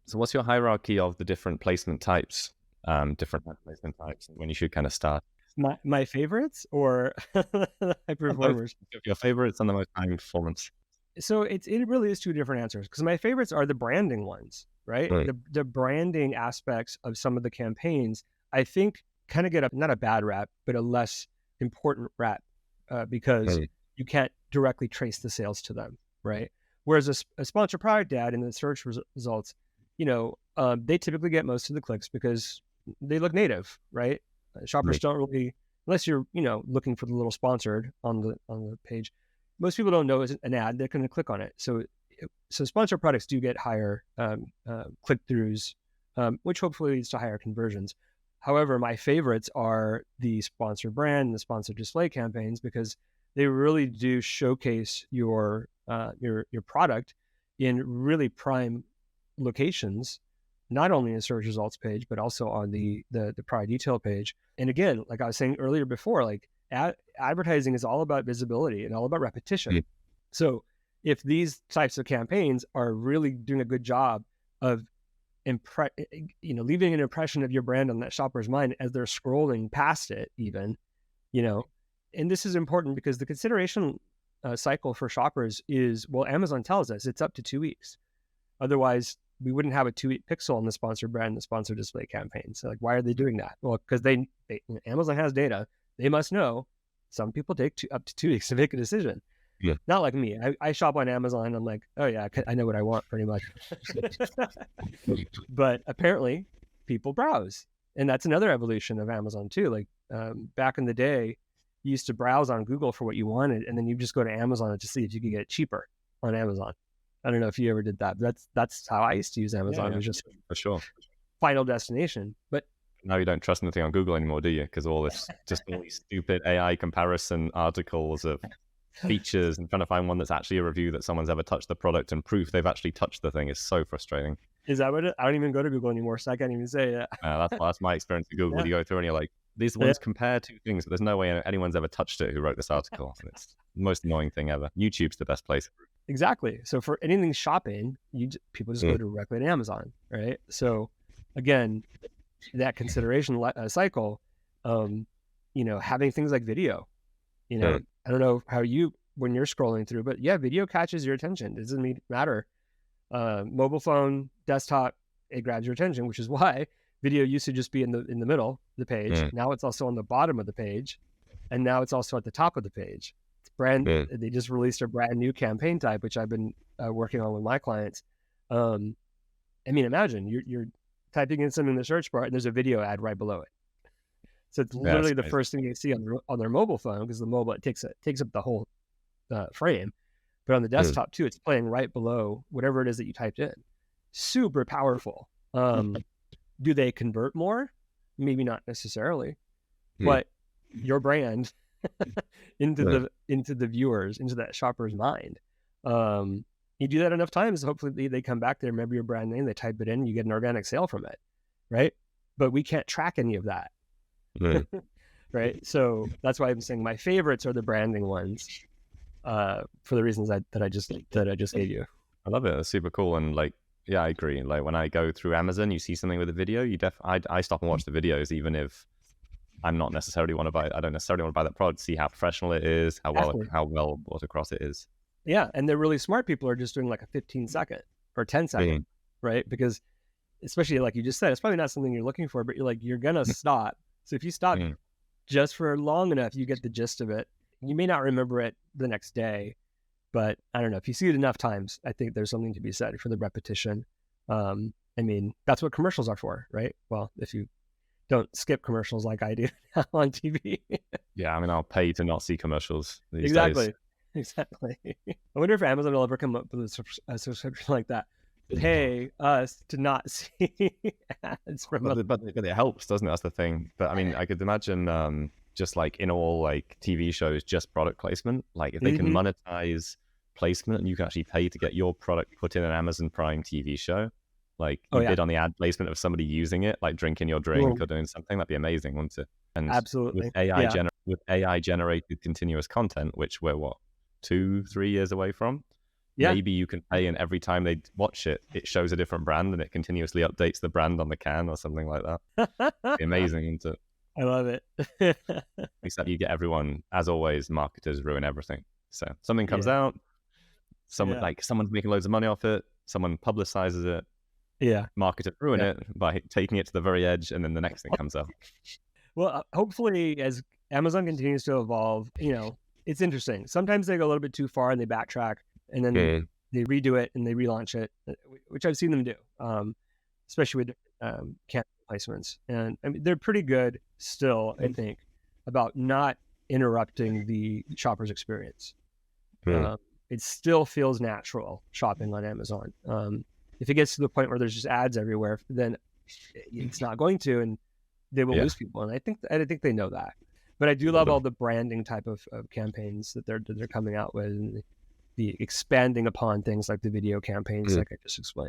So what's your hierarchy of the different placement types, different ad placement types, and when you should kind of start? My favorites or high Both performers? of your favorites and the most high performance. So it really is two different answers because my favorites are the branding ones, right? Right. The branding aspects of some of the campaigns, I think, kind of get a not a bad rap, but a less important rap because Right. you can't directly trace the sales to them, right? Whereas a sponsored product ad in the search results, they typically get most of the clicks because they look native, right? Shoppers Right. don't really, unless you're looking for the little sponsored on the page, most people don't know it's an ad. They're going to click on it. So sponsored products do get higher click throughs, which hopefully leads to higher conversions. However, my favorites are the sponsored brand and the sponsored display campaigns because they really do showcase your product in really prime locations, not only in the search results page, but also on the product detail page. And again, like I was saying earlier before, like advertising is all about visibility and all about repetition. Yeah. So if these types of campaigns are really doing a good job of leaving an impression of your brand on that shopper's mind as they're scrolling past it, even, you know, and this is important because the consideration cycle for shoppers is, well, Amazon tells us it's up to 2 weeks. Otherwise, we wouldn't have a 2-week pixel on the sponsored brand, the sponsored display campaign. So like, why are they doing that? Well, because Amazon has data. They must know some people take up to 2 weeks to make a decision. Yeah. Not like me. I shop on Amazon. I'm like, oh yeah, I know what I want pretty much. But apparently people browse. And that's another evolution of Amazon too. Like back in the day, you used to browse on Google for what you wanted, and then you just go to Amazon to see if you could get it cheaper on Amazon. I don't know if you ever did that, but that's how I used to use Amazon. Yeah, It was just for sure. final destination. But Now you don't trust anything on Google anymore, do you? Because all these stupid AI comparison articles of features and trying to find one that's actually a review that someone's ever touched the product and proof they've actually touched the thing is so frustrating. is that what I don't even go to Google anymore, so I can't even say that. That's my experience with Google. Yeah. You go through and you're like, these ones compare two things, but there's no way anyone's ever touched it who wrote this article. And it's the most annoying thing ever. YouTube's the best place. Exactly. So for anything shopping, people just go directly to Amazon, right? So again, that consideration cycle, having things like video, I don't know how when you're scrolling through, but yeah, video catches your attention. It doesn't matter. Mobile phone, desktop, it grabs your attention, which is why video used to just be in the middle of the page. Now it's also on the bottom of the page, and now it's also at the top of the page. They just released a brand new campaign type, which I've been working on with my clients. Imagine you're typing in something in the search bar and there's a video ad right below it. So it's literally the first thing they see on their mobile phone, because the mobile takes up the whole frame. But on the desktop too, it's playing right below whatever it is that you typed in. Super powerful. Do they convert more? Maybe not necessarily, but your brand into the viewers, into that shopper's mind. You do that enough times, hopefully they come back, they remember your brand name, they type it in, you get an organic sale from it, right? But we can't track any of that, right? So that's why I'm saying my favorites are the branding ones, for the reasons that I just gave you. I love it. That's super cool. And yeah, I agree. Like when I go through Amazon, you see something with a video, I stop and watch the videos, even if I don't necessarily want to buy that product, see how professional it is, how well brought across it is. Yeah. And they're really smart people are just doing like a 15-second or 10-second, right? Because especially like you just said, it's probably not something you're looking for, but you're going to stop. So if you stop just for long enough, you get the gist of it. You may not remember it the next day, but I don't know, if you see it enough times, I think there's something to be said for the repetition. That's what commercials are for, right? Well, if you don't skip commercials like I do now on TV. Yeah, I'll pay to not see commercials these days. Exactly. I wonder if Amazon will ever come up with a subscription like that. Pay us to not see ads from but it helps, doesn't it? That's the thing. But I could imagine just like in all like TV shows, just product placement. Like if they can monetize placement and you can actually pay to get your product put in an Amazon Prime TV show, like you did on the ad placement of somebody using it, like drinking your drink or doing something, that'd be amazing, wouldn't it? And absolutely, with AI generated continuous content, which we're 2-3 years away from, Yeah. maybe you can pay, and every time they watch it, it shows a different brand, and it continuously updates the brand on the can or something like that. Be amazing, isn't it? I love it. Except you get everyone, as always, marketers ruin everything. So something comes out, someone's making loads of money off it, someone publicizes it, marketers ruin it by taking it to the very edge, and then the next thing comes out. Well, hopefully, as Amazon continues to evolve, it's interesting. Sometimes they go a little bit too far and they backtrack, and then they redo it and they relaunch it, which I've seen them do, especially with campaign placements. And I mean, they're pretty good still, I think, about not interrupting the shopper's experience. It still feels natural shopping on Amazon. If it gets to the point where there's just ads everywhere, then it's not going to, and they will lose people. And I think they know that. But I do love all the branding type of campaigns that they're coming out with, and the expanding upon things like the video campaigns, like I just explained.